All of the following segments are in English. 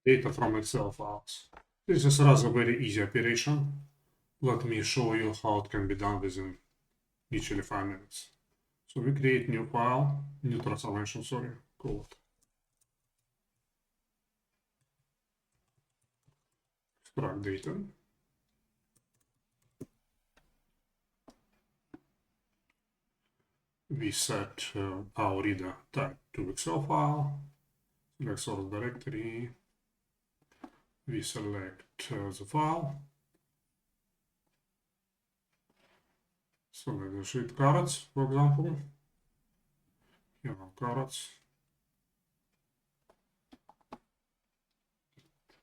data from Excel files. This is rather very easy operation. Let me show you how it can be done within literally 5 minutes. So we create new file, new transformation, called extract data. We set our reader type to Excel file, select source directory, we select the file, select the sheet carrots, for example. Here are carrots.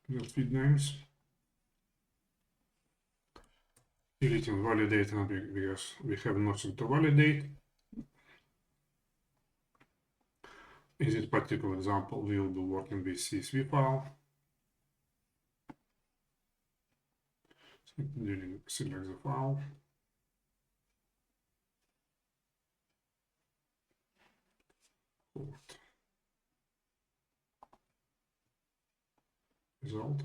The feed names. Deleting validate because we have nothing to validate. In this particular example, we will be working with CSV file. So select the file. Result.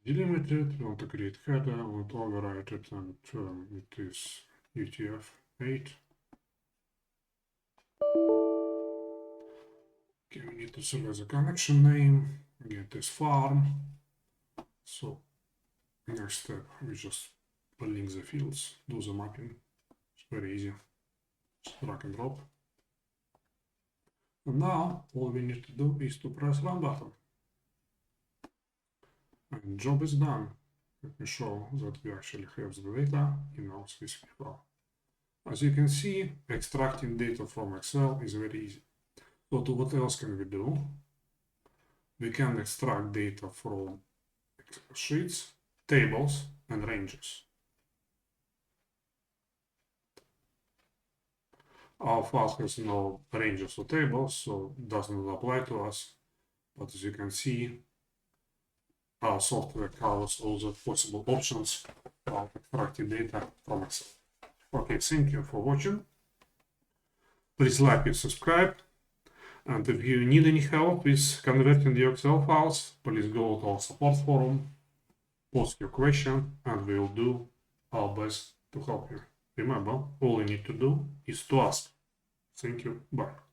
Delimited, we want to create header, we want to overwrite it, and it is UTF-8. Okay, we need to select the connection name, again it is farm. So next step, we just link the fields, do the mapping. It's very easy, just drag and drop. And now all we need to do is to press run button. And job is done. Let me show that we actually have the data in our CSV file. As you can see, extracting data from Excel is very easy. So what else can we do? We can extract data from sheets, tables, and ranges. Our file has no ranges or tables, so it does not apply to us. But as you can see, our software covers all the possible options of extracting data from Excel. Okay, thank you for watching. Please like and subscribe. And if you need any help with converting the Excel files, please go to our support forum, post your question, and we will do our best to help you. Remember, all you need to do is to ask. Thank you. Bye.